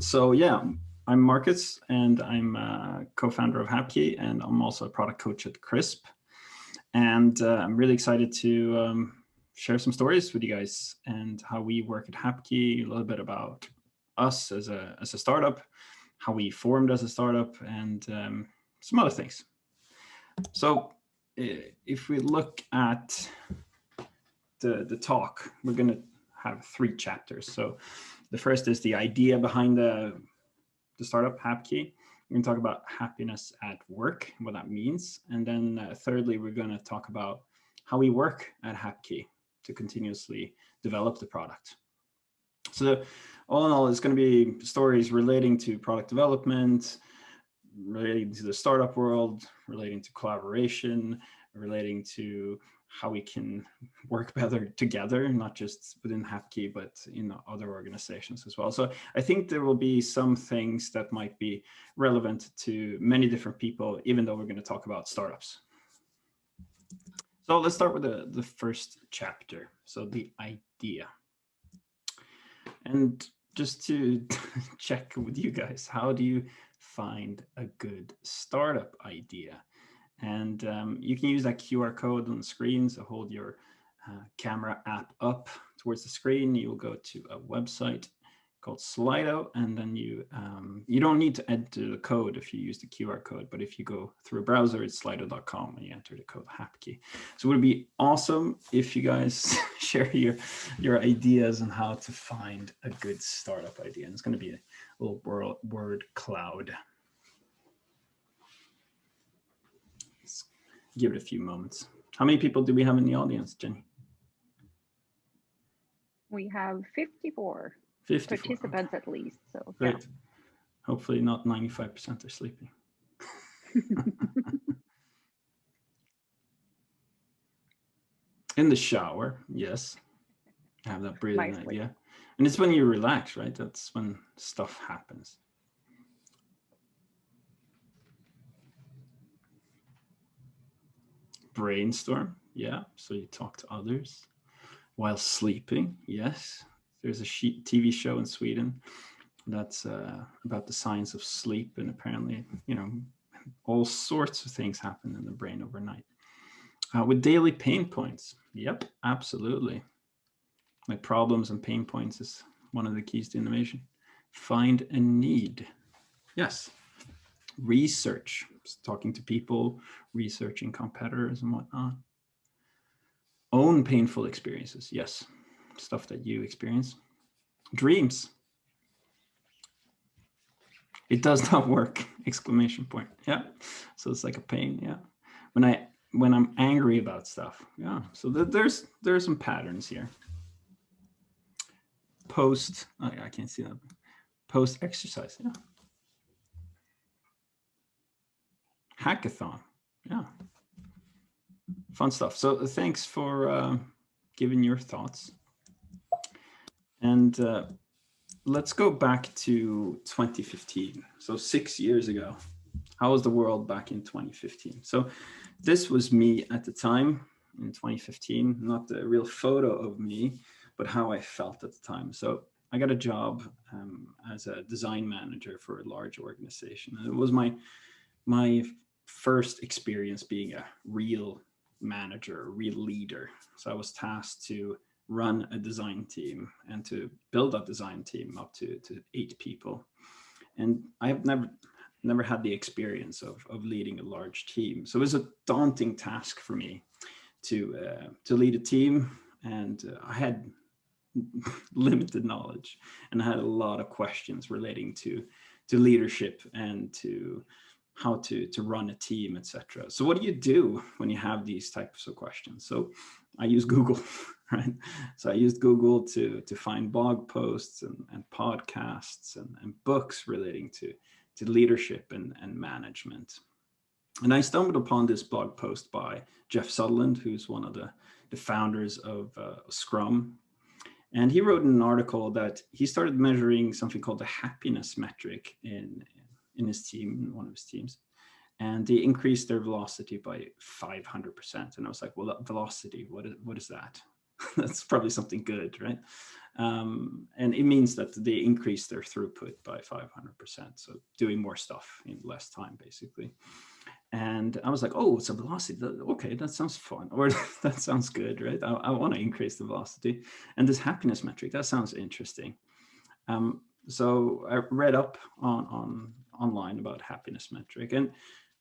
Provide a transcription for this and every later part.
So yeah, I'm Marcus, and I'm a co-founder of Hapkey, and I'm also a product coach at Crisp. And I'm really excited to share some stories with you guys and how we work at Hapkey, a little bit about us as a startup, how we formed as a startup, and some other things. So if we look at the talk, we're going to have 3 chapters. So the first is the idea behind the startup Hapkey. We're going to talk about happiness at work, what that means. And then thirdly, we're going to talk about how we work at Hapkey to continuously develop the product. So all in all, it's going to be stories relating to product development, relating to the startup world, relating to collaboration, relating to how we can work better together, not just within Hapkey, but in other organizations as well. So I think there will be some things that might be relevant to many different people, even though we're going to talk about startups. So let's start with the first chapter. So the idea. And just to check with you guys, how do you find a good startup idea? And you can use that QR code on the screen. So hold your camera app up towards the screen. You'll go to a website called Slido, and then you don't need to enter the code if you use the QR code, but if you go through a browser, it's slido.com, and you enter the code Hapkey. So it would be awesome if you guys share your ideas on how to find a good startup idea. And it's going to be a little word cloud. Let's give it a few moments. How many people do we have in the audience, Jenny? We have 54 participants, okay, at least. So great. Yeah. Hopefully not 95% are sleeping. In the shower, yes. I have that brilliant idea. And it's when you relax, right? That's when stuff happens. Brainstorm, yeah. So you talk to others while sleeping, yes. There's a TV show in Sweden that's about the science of sleep, and apparently, all sorts of things happen in the brain overnight. With daily pain points, yep, absolutely. Like problems and pain points is one of the keys to innovation. Find a need, yes. Research, talking to people, researching competitors and whatnot. Own painful experiences, yes, stuff that you experience. Dreams. It does not work, exclamation point. Yeah, so it's like a pain. Yeah, when I'm angry about stuff. Yeah, so there's some patterns here. Post, I can't see that. Post exercise. Yeah. Hackathon. Yeah, fun stuff. So thanks for giving your thoughts. And let's go back to 2015. So 6 years ago. How was the world back in 2015? So this was me at the time in 2015, not the real photo of me, but how I felt at the time. So I got a job as a design manager for a large organization. And it was my first experience being a real manager, a real leader. So I was tasked to run a design team and to build that design team up to 8 people. And I have never had the experience of leading a large team. So it was a daunting task for me to lead a team. And I had limited knowledge, and I had a lot of questions relating to leadership and to how to run a team, etc. So what do you do when you have these types of questions? So I use Google, right? So I used Google to find blog posts and podcasts and books relating to leadership and management. And I stumbled upon this blog post by Jeff Sutherland, who's one of the founders of Scrum. And he wrote an article that he started measuring something called the happiness metric in his team, in one of his teams. And they increased their velocity by 500%. And I was like, well, velocity, what is that? That's probably something good, right? And it means that they increase their throughput by 500%. So doing more stuff in less time, basically. And I was like, oh, it's a velocity. Okay, that sounds fun. Or that sounds good, right? I want to increase the velocity. And this happiness metric, that sounds interesting. So I read up online about happiness metric, and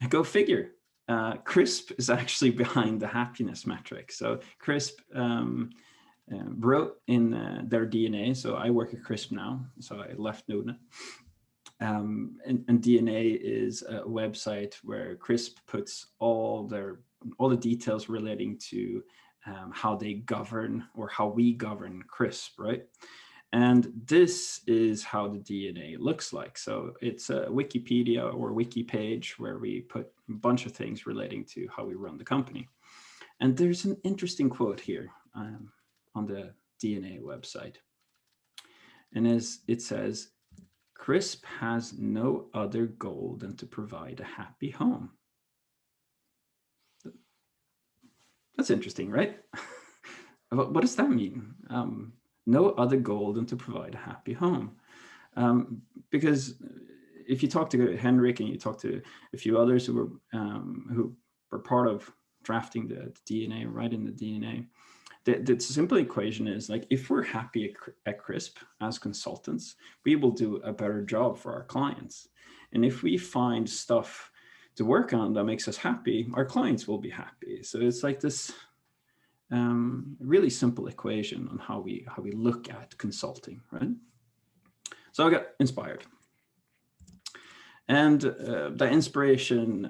go figure, CRISP is actually behind the happiness metric. So CRISP wrote in their DNA. So I work at CRISP now, so I left Nodnet. And DNA is a website where CRISP puts all the details relating to how they govern, or how we govern CRISP, right? And this is how the DNA looks like. So it's a Wikipedia or wiki page where we put a bunch of things relating to how we run the company. And there's an interesting quote here on the DNA website. And it says, CRISP has no other goal than to provide a happy home. That's interesting, right? What does that mean? No other goal than to provide a happy home. Because if you talk to Henrik and you talk to a few others who were part of drafting the DNA, writing the DNA, the simple equation is like, if we're happy at CRISP as consultants, we will do a better job for our clients. And if we find stuff to work on that makes us happy, our clients will be happy. So it's like this really simple equation on how we look at consulting, right? So I got inspired. And the inspiration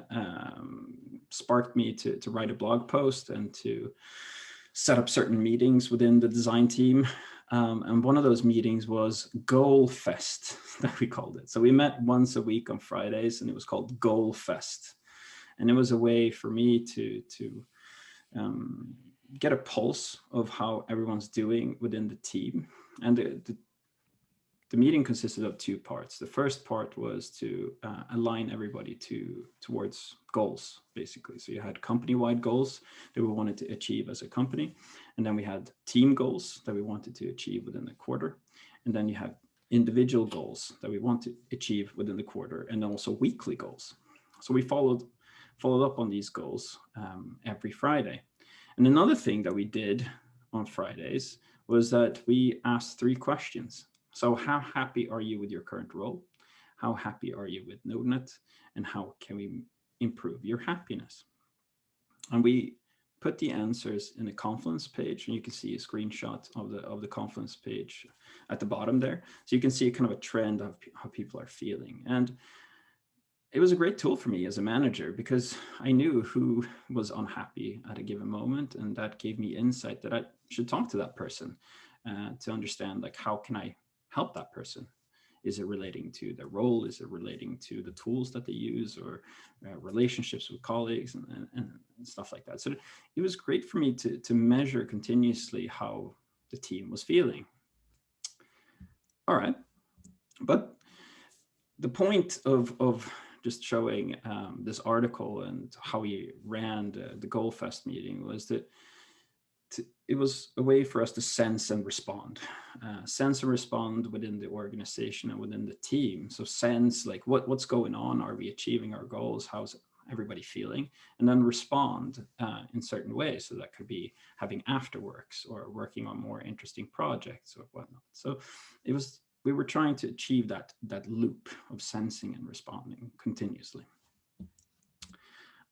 sparked me to write a blog post and to set up certain meetings within the design team. And one of those meetings was Goal Fest, that we called it. So we met once a week on Fridays, and it was called Goal Fest. And it was a way for me to get a pulse of how everyone's doing within the team. And the meeting consisted of two parts. The first part was to align everybody towards goals, basically. So you had company-wide goals that we wanted to achieve as a company. And then we had team goals that we wanted to achieve within the quarter. And then you have individual goals that we want to achieve within the quarter, and also weekly goals. So we followed up on these goals every Friday. And another thing that we did on Fridays was that we asked 3 questions. So how happy are you with your current role? How happy are you with Nodnet? And how can we improve your happiness? And we put the answers in a Confluence page, and you can see a screenshot of the Confluence page at the bottom there. So you can see kind of a trend of how people are feeling. And it was a great tool for me as a manager, because I knew who was unhappy at a given moment, and that gave me insight that I should talk to that person to understand, like, how can I help that person? Is it relating to their role? Is it relating to the tools that they use, or relationships with colleagues and stuff like that? So it was great for me to measure continuously how the team was feeling. All right, but the point of just showing this article and how we ran the Goal Fest meeting was that it was a way for us to sense and respond within the organization and within the team. So sense, like, what's going on? Are we achieving our goals? How's everybody feeling? And then respond in certain ways. So that could be having afterworks or working on more interesting projects or whatnot. So we were trying to achieve that loop of sensing and responding continuously.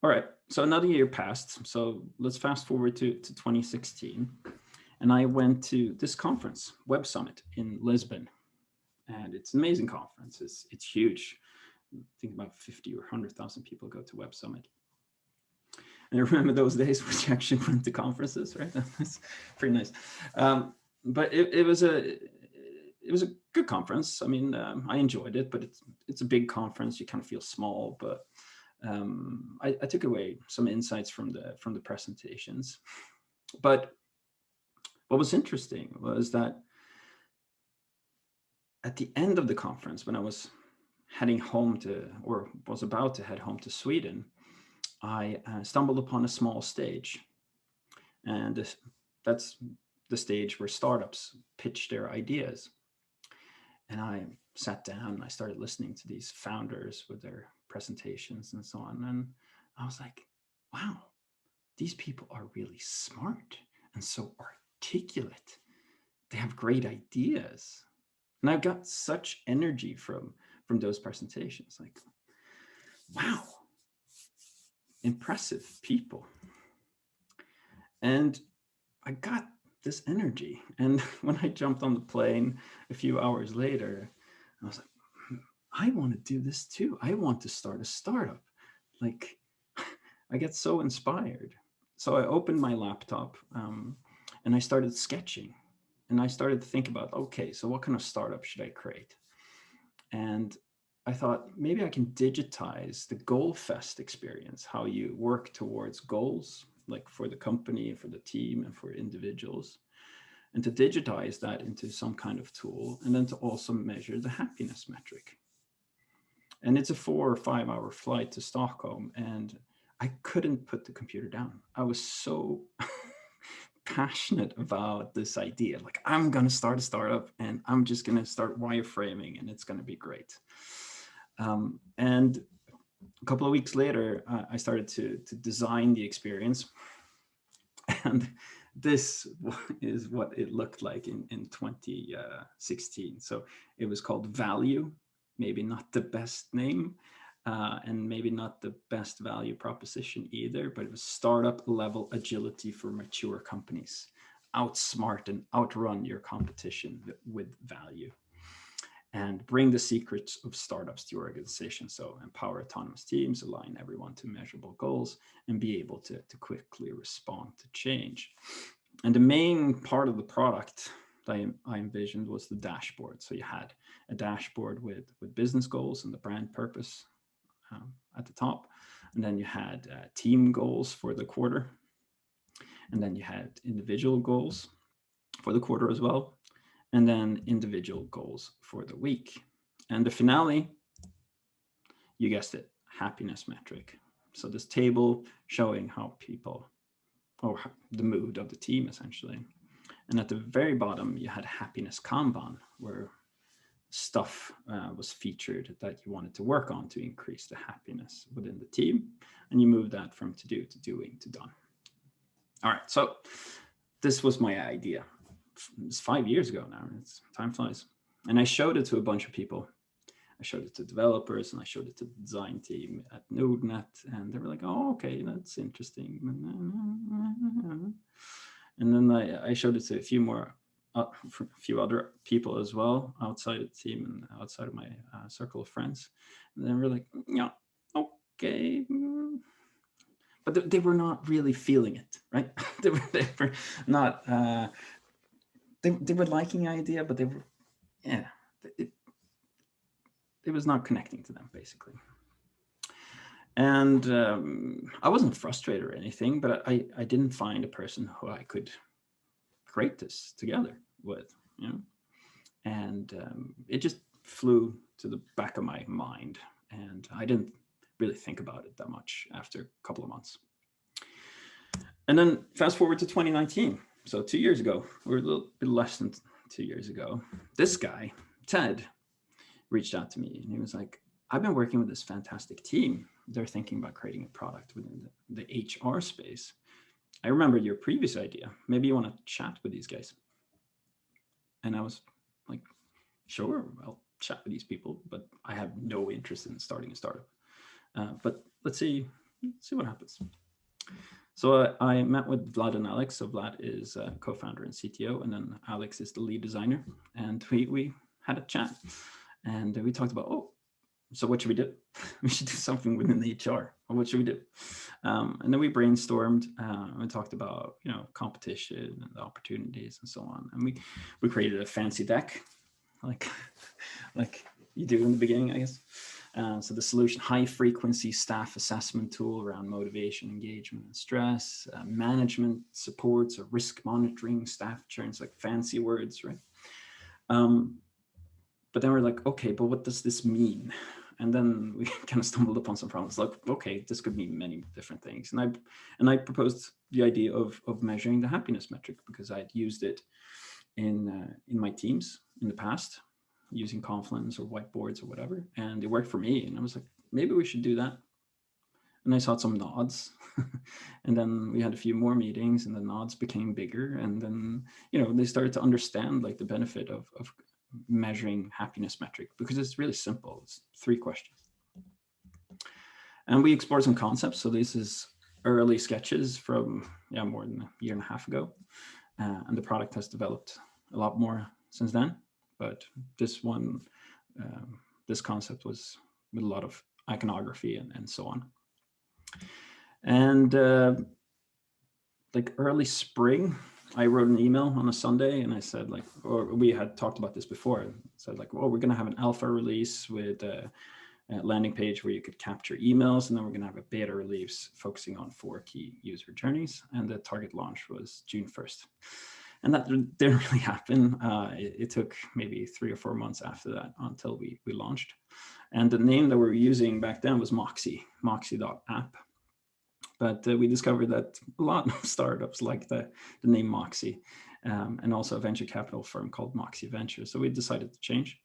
All right, so another year passed. So let's fast forward to 2016. And I went to this conference, Web Summit in Lisbon. And it's an amazing conference. It's huge. I think about 50 or 100,000 people go to Web Summit. And I remember those days when you actually went to conferences, right? That's pretty nice. But it was a good conference. I mean, I enjoyed it, but it's a big conference. You kind of feel small, but I took away some insights from the presentations. But what was interesting was that at the end of the conference, when I was heading home or was about to head home to Sweden, I stumbled upon a small stage. And the the stage where startups pitch their ideas. And I sat down and I started listening to these founders with their presentations and so on. And I was like, wow, these people are really smart and so articulate. They have great ideas. And I got such energy from those presentations. Like, wow, impressive people. And I got this energy. And when I jumped on the plane a few hours later, I was like, I want to do this too. I want to start a startup. Like, I get so inspired. So I opened my laptop and I started sketching. And I started to think about, okay, so what kind of startup should I create? And I thought maybe I can digitize the Goal Fest experience, how you work towards goals, like for the company, for the team, and for individuals, and to digitize that into some kind of tool, and then to also measure the happiness metric. And it's a 4 or 5 hour flight to Stockholm, and I couldn't put the computer down. I was so passionate about this idea. Like, I'm going to start a startup and I'm just going to start wireframing and it's going to be great. And a couple of weeks later, I started to design the experience. And this is what it looked like in 2016. So it was called Value, maybe not the best name, and maybe not the best value proposition either, but it was startup level agility for mature companies. Outsmart and outrun your competition with value. And bring the secrets of startups to your organization. So empower autonomous teams, align everyone to measurable goals, and be able to quickly respond to change. And the main part of the product that I envisioned was the dashboard. So you had a dashboard with business goals and the brand purpose at the top. And then you had team goals for the quarter. And then you had individual goals for the quarter as well. And then individual goals for the week. And the finale, you guessed it, happiness metric. So this table showing how people, or the mood of the team essentially. And at the very bottom, you had happiness Kanban, where stuff was featured that you wanted to work on to increase the happiness within the team. And you move that from to do to doing to done. All right, so this was my idea. It's 5 years ago now. Time flies. And I showed it to a bunch of people. I showed it to developers and I showed it to the design team at Nordnet. And they were like, oh, okay, that's interesting. And then I showed it to a few other people as well, outside of the team and outside of my circle of friends. And then we're like, yeah, okay. But they were not really feeling it, right? they were not, they were liking the idea, but they were, yeah, it was not connecting to them, basically. And I wasn't frustrated or anything, but I didn't find a person who I could create this together with, you know? And it just flew to the back of my mind. And I didn't really think about it that much after a couple of months. And then fast forward to 2019. So 2 years ago, or a little bit less than 2 years ago, this guy, Ted, reached out to me and he was like, I've been working with this fantastic team. They're thinking about creating a product within the HR space. I remember your previous idea. Maybe you want to chat with these guys. And I was like, sure, I'll chat with these people, but I have no interest in starting a startup. But let's see what happens. So I met with Vlad and Alex. So Vlad is a co-founder and CTO, and then Alex is the lead designer. And we had a chat, and we talked about, so what should we do? We should do something within the HR. Or what should we do? And then we brainstormed. We talked about competition and the opportunities and so on. And we created a fancy deck, like you do in the beginning, I guess. So the solution, high frequency staff assessment tool around motivation, engagement, and stress, management supports, or risk monitoring, staff churns, like fancy words, right? But then we're like, okay, but what does this mean? And then we kind of stumbled upon some problems. Like, okay, this could mean many different things. And I proposed the idea of measuring the happiness metric, because I'd used it in my teams in the past, using Confluence or whiteboards or whatever, and it worked for me. And I was like, maybe we should do that. And I saw some nods, and then we had a few more meetings, and the nods became bigger. And then, they started to understand like the benefit of measuring happiness metric, because it's really simple. It's 3 questions. And we explored some concepts. So this is early sketches from more than a year and a half ago. And the product has developed a lot more since then. But this concept was with a lot of iconography and so on. And like early spring, I wrote an email on a Sunday, and I said, like, or we had talked about this before, said like, well, we're going to have an alpha release with a landing page where you could capture emails, and then we're going to have a beta release focusing on 4 key user journeys, and the target launch was June 1st. And that didn't really happen. It took maybe 3 or 4 months after that until we launched. And the name that we were using back then was Moxie.app. But we discovered that a lot of startups like the name Moxie, and also a venture capital firm called Moxie Venture. So we decided to change.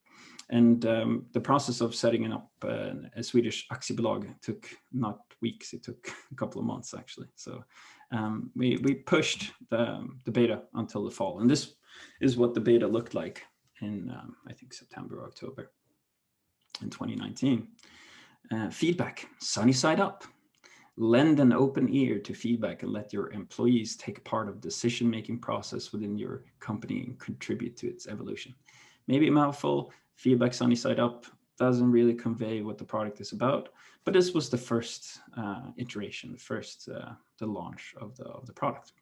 And the process of setting up a Swedish aktiebolag took not weeks, it took a couple of months actually. So we pushed the beta until the fall. And this is what the beta looked like in, I think, September or October in 2019. Feedback, sunny side up. Lend an open ear to feedback and let your employees take part of the decision-making process within your company and contribute to its evolution. Maybe a mouthful. Feedback sunny side up doesn't really convey what the product is about, but this was the first iteration, the launch of the product.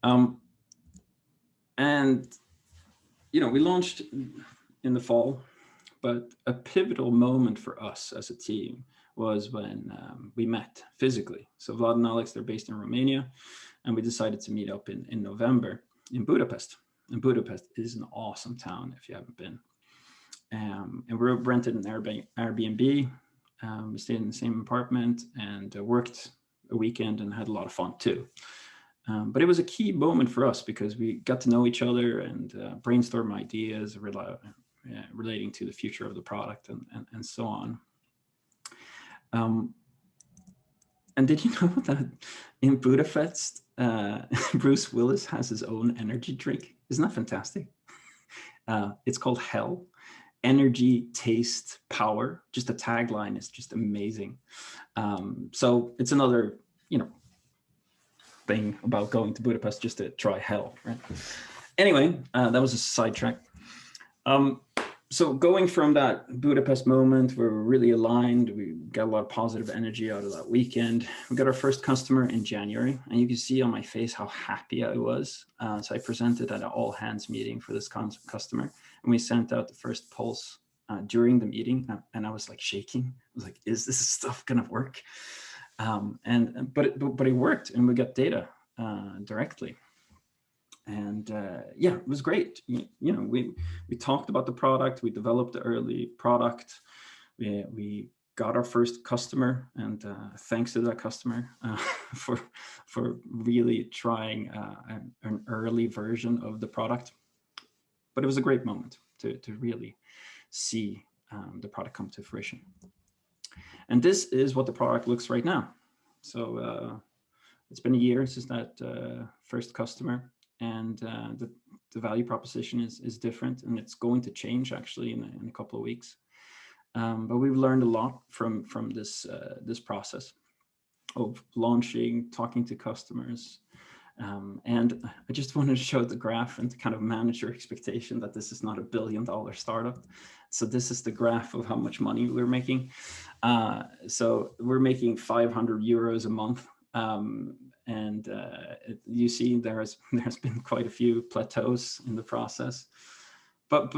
And we launched in the fall, but a pivotal moment for us as a team was when we met physically. So Vlad and Alex, they're based in Romania, and we decided to meet up in November in Budapest. And Budapest is an awesome town if you haven't been. And we rented an Airbnb. We stayed in the same apartment and worked a weekend and had a lot of fun too. But it was a key moment for us because we got to know each other and brainstorm ideas relating to the future of the product and so on. And did you know that in Budapest, Bruce Willis has his own energy drink? Isn't that fantastic? It's called Hell. Energy, taste, power. Just the tagline is just amazing. So it's another, thing about going to Budapest just to try Hell, right? Anyway, that was a sidetrack. So going from that Budapest moment, we were really aligned. We got a lot of positive energy out of that weekend. We got our first customer in January, and you can see on my face how happy I was. So I presented at an all hands meeting for this customer, and we sent out the first pulse during the meeting, and I was like shaking. I was like, "Is this stuff gonna work?" But it worked, and we got data directly. And it was great. We talked about the product. We developed the early product. We got our first customer, and thanks to that customer for really trying an early version of the product. But it was a great moment to really see the product come to fruition. And this is what the product looks right now. So it's been a year since that first customer. And the value proposition is different, and it's going to change actually in a couple of weeks. But we've learned a lot from this process of launching, talking to customers. And I just wanted to show the graph and to kind of manage your expectation that this is not $1 billion startup. So this is the graph of how much money we're making. So we're making 500 euros a month. And you see there's been quite a few plateaus in the process. But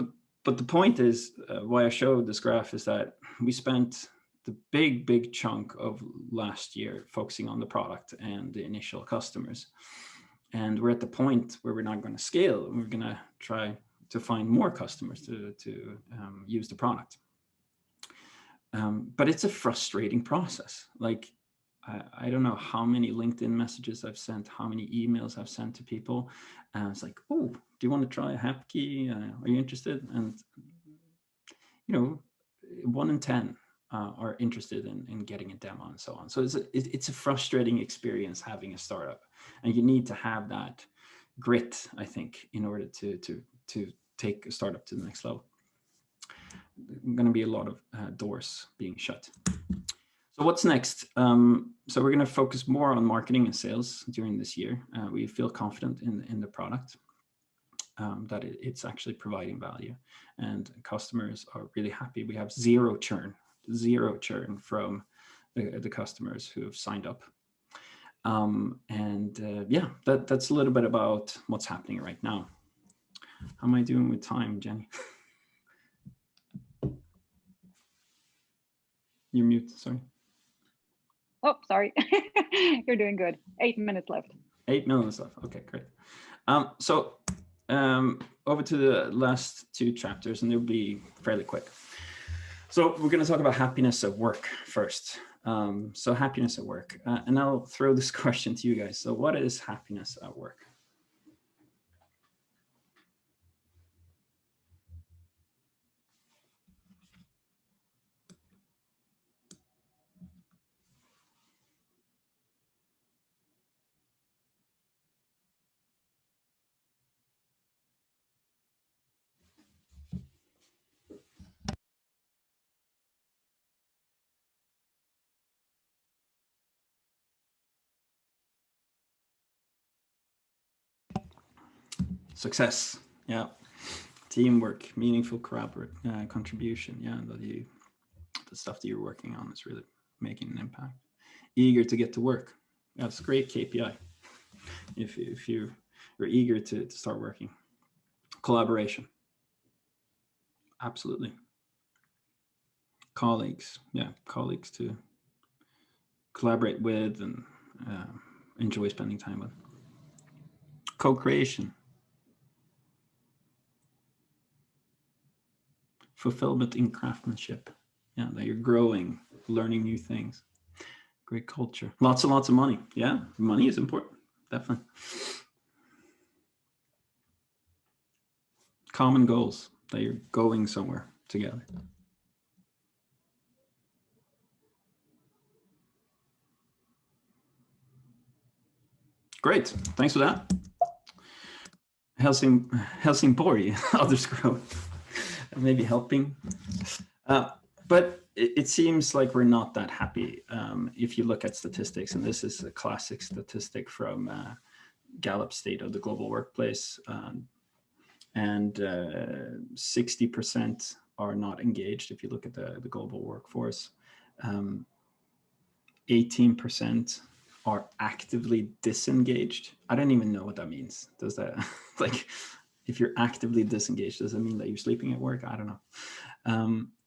the point is, why I showed this graph is that we spent the big chunk of last year focusing on the product and the initial customers. And we're at the point where we're not going to scale, and we're going to try to find more customers to use the product. But it's a frustrating process. Like, I don't know how many LinkedIn messages I've sent, how many emails I've sent to people. It's like, oh, do you want to try a Hapkey? Are you interested? And, 1 in 10 are interested in getting a demo and so on. So it's a frustrating experience having a startup, and you need to have that grit, I think, in order to take a startup to the next level. Going to be a lot of doors being shut. So what's next? So we're going to focus more on marketing and sales during this year. We feel confident in the product, that it's actually providing value, and customers are really happy. We have zero churn from the customers who have signed up. Yeah, that's a little bit about what's happening right now. How am I doing with time, Jenny? You're mute, sorry. Oh, sorry. You're doing good. 8 minutes left. 8 minutes left. Okay, great. So over to the last 2 chapters, and they'll be fairly quick. So we're going to talk about happiness at work first. So happiness at work. And I'll throw this question to you guys. So what is happiness at work? Success, yeah. Teamwork, meaningful contribution, yeah. The stuff that you're working on is really making an impact. Eager to get to work. That's a great KPI. If you're eager to start working. Collaboration. Absolutely. Colleagues, yeah, colleagues to collaborate with and enjoy spending time with. Co-creation. Fulfillment in craftsmanship. Yeah, that you're growing, learning new things. Great culture. Lots and lots of money. Yeah, money is important, definitely. Common goals, that you're going somewhere together. Great, thanks for that. Helsingborg, others grow. Maybe helping. But it seems like we're not that happy if you look at statistics, and this is a classic statistic from Gallup State of the Global Workplace, and 60% are not engaged if you look at the global workforce. 18% are actively disengaged. I don't even know what that means. Does that, like, if you're actively disengaged, does that mean that you're sleeping at work? I don't know.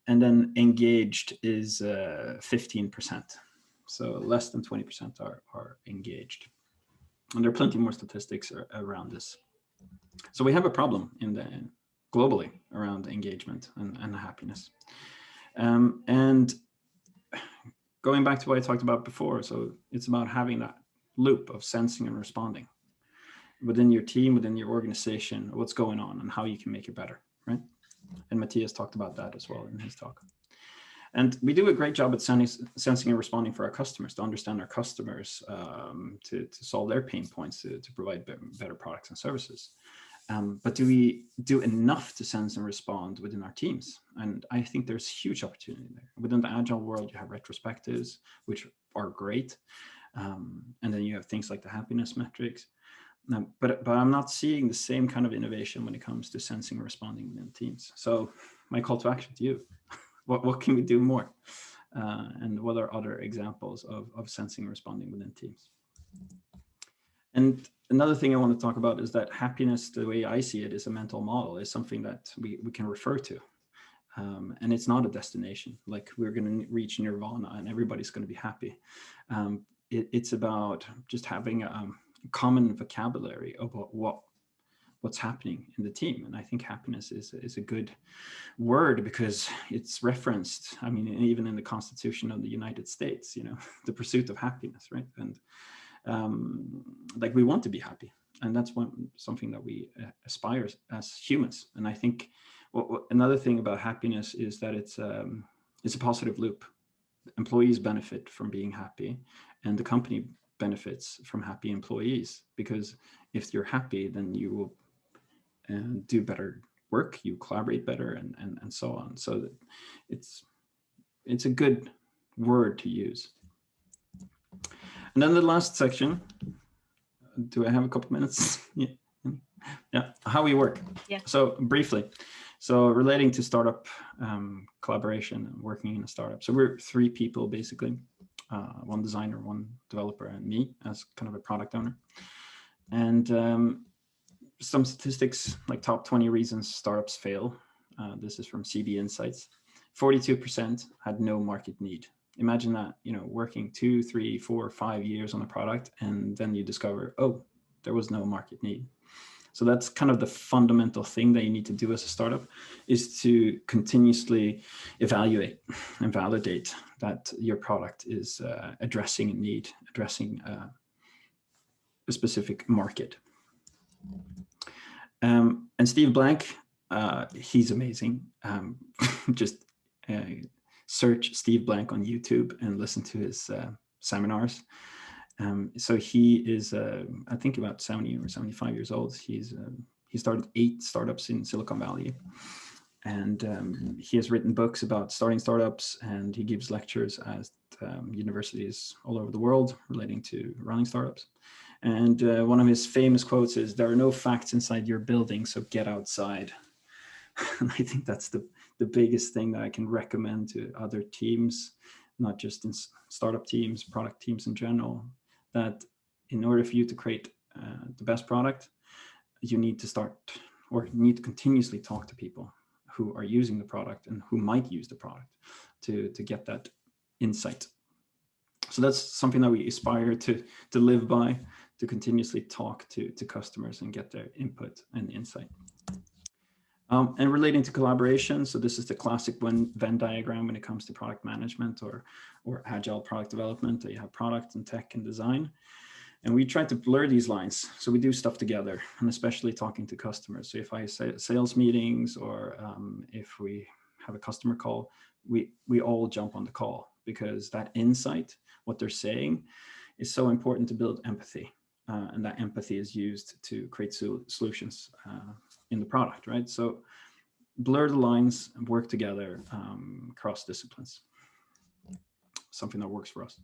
And then engaged is 15%. So less than 20% are engaged. And there are plenty more statistics around this. So we have a problem globally around engagement and happiness. And going back to what I talked about before, so it's about having that loop of sensing and responding within your team, within your organization, what's going on and how you can make it better, right? And Matthias talked about that as well in his talk. And we do a great job at sensing and responding for our customers, to understand our customers, to solve their pain points, to provide better products and services. But do we do enough to sense and respond within our teams? And I think there's huge opportunity there. Within the agile world, you have retrospectives, which are great. And then you have things like the happiness metrics. But I'm not seeing the same kind of innovation when it comes to sensing and responding within teams. So my call to action to you, what can we do more? And what are other examples of sensing and responding within teams? And another thing I want to talk about is that happiness, the way I see it, is a mental model, is something that we can refer to. And it's not a destination, like we're going to reach nirvana and everybody's going to be happy. It's about just having a common vocabulary about what's happening in the team. And I think happiness is a good word because it's referenced, I mean, even in the Constitution of the United States, you know, the pursuit of happiness, right? And like we want to be happy. And that's something that we aspire as humans. And I think another thing about happiness is that it's a positive loop. Employees benefit from being happy, and the company benefits from happy employees, because if you're happy, then you will do better work, you collaborate better, and so on. So that it's a good word to use. And then the last section, do I have a couple minutes? Yeah, how we work. Yeah. So briefly, so relating to startup collaboration and working in a startup. So we're 3 people basically, 1 designer, 1 developer, and me as kind of a product owner. And some statistics, like top 20 reasons startups fail. This is from CB Insights. 42% had no market need. Imagine that, you know, working 2, 3, 4, 5 years on a product, and then you discover, oh, there was no market need. So that's kind of the fundamental thing that you need to do as a startup, is to continuously evaluate and validate that your product is addressing a need, addressing a specific market. And Steve Blank, he's amazing. Just search Steve Blank on YouTube and listen to his seminars. So he is, I think, about 70 or 75 years old. He started 8 startups in Silicon Valley, and he has written books about starting startups, and he gives lectures at universities all over the world relating to running startups. And one of his famous quotes is, "There are no facts inside your building, so get outside." And I think that's the biggest thing that I can recommend to other teams, not just in startup teams, product teams in general, that in order for you to create the best product, you need to start, or you need to continuously talk to people who are using the product and who might use the product to get that insight. So that's something that we aspire to live by, to continuously talk to customers and get their input and insight. And relating to collaboration, so this is the classic Venn diagram when it comes to product management or agile product development. You have product and tech and design. And we try to blur these lines. So we do stuff together, and especially talking to customers. So if I say sales meetings, or if we have a customer call, we all jump on the call, because that insight, what they're saying, is so important to build empathy. And that empathy is used to create solutions in the product, right? So blur the lines and work together across disciplines. Something that works for us.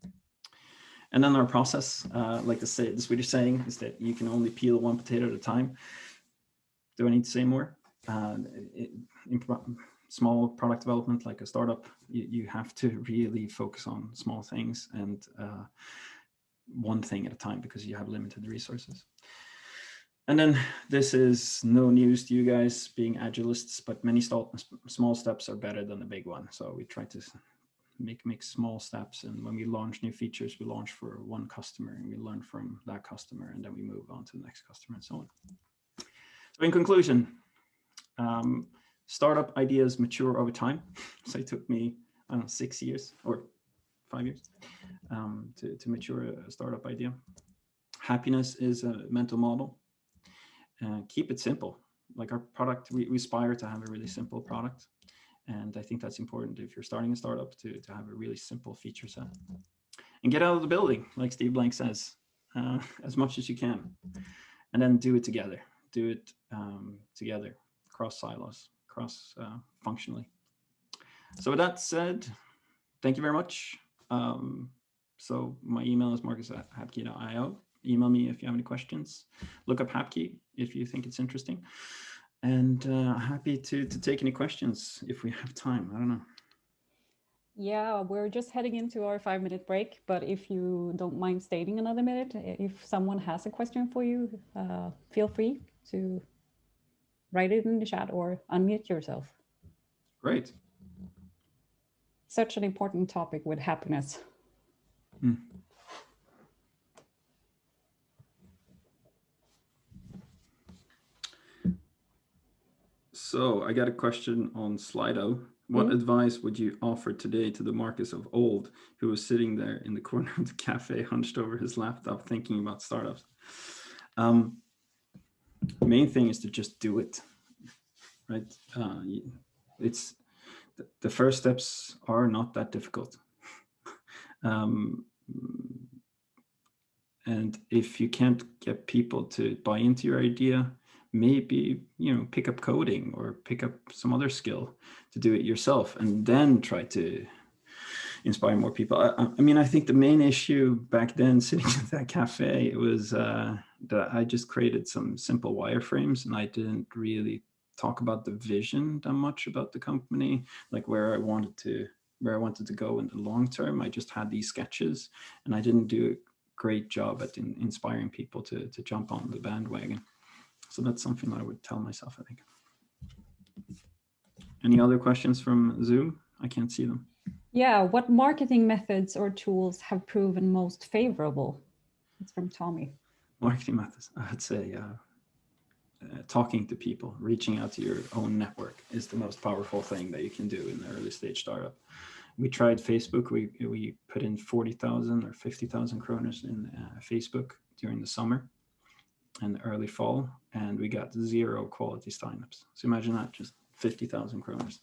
And then our process, like the Swedish saying is that you can only peel 1 potato at a time. Do I need to say more? In small product development, like a startup, you have to really focus on small things and one thing at a time, because you have limited resources. And then this is no news to you guys being agilists, but many small steps are better than the big one. So we try to make small steps, and when we launch new features, we launch for 1 customer, and we learn from that customer, and then we move on to the next customer, and so on. So in conclusion, startup ideas mature over time. So it took me, I don't know, 6 years or 5 years to mature a startup idea. Happiness is a mental model. Keep it simple. Like our product, we aspire to have a really simple product. And I think that's important if you're starting a startup, to have a really simple feature set. And get out of the building, like Steve Blank says, as much as you can. And then do it together. Do it together, cross silos, cross functionally. So with that said, thank you very much. So my email is marcus@hapkey.io. Email me if you have any questions. Look up Hapkey if you think it's interesting. And happy to take any questions if we have time. I don't know. Yeah, we're just heading into our 5-minute break, but if you don't mind staying another minute, if someone has a question for you, feel free to write it in the chat or unmute yourself. Great. Such an important topic with happiness. So I got a question on Slido. What advice would you offer today to the Marcus of old who was sitting there in the corner of the cafe, hunched over his laptop, thinking about startups? The main thing is to just do it, right? It's the first steps are not that difficult. And if you can't get people to buy into your idea, maybe, pick up coding or pick up some other skill to do it yourself, and then try to inspire more people. I mean, I think the main issue back then, sitting at that cafe, it was that I just created some simple wireframes, and I didn't really talk about the vision that much about the company, like where I wanted to go in the long term. I just had these sketches, and I didn't do a great job at inspiring people to jump on the bandwagon. So that's something I would tell myself, I think. Any other questions from Zoom? I can't see them. Yeah, what marketing methods or tools have proven most favorable? It's from Tommy. Marketing methods, I'd say talking to people, reaching out to your own network is the most powerful thing that you can do in the early stage startup. We tried Facebook. We put in 40,000 or 50,000 kroners in Facebook during the summer and early fall, and we got 0 quality signups. So imagine that, just 50,000 kroners.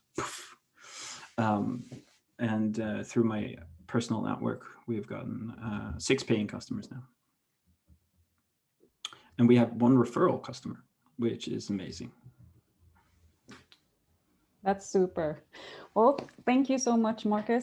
And through my personal network, we've gotten 6 paying customers now. And we have 1 referral customer, which is amazing. That's super. Well, thank you so much, Marcus.